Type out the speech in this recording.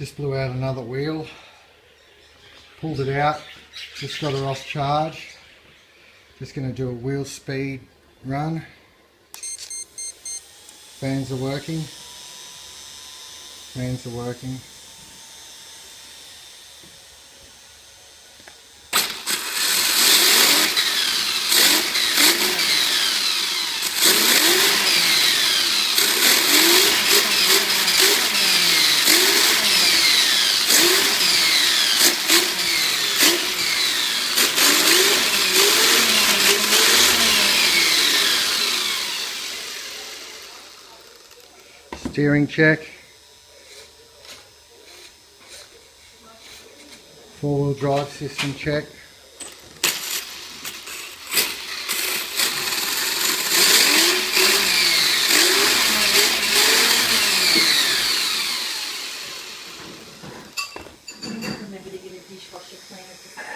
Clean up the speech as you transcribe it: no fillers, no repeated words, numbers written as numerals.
Just blew out another wheel. Pulled it out. Just got her off charge. Just going to do a wheel speed run. Fans are working. Fans are working. Steering check. Four-wheel drive system check. Remember to get a dishwasher cleaner.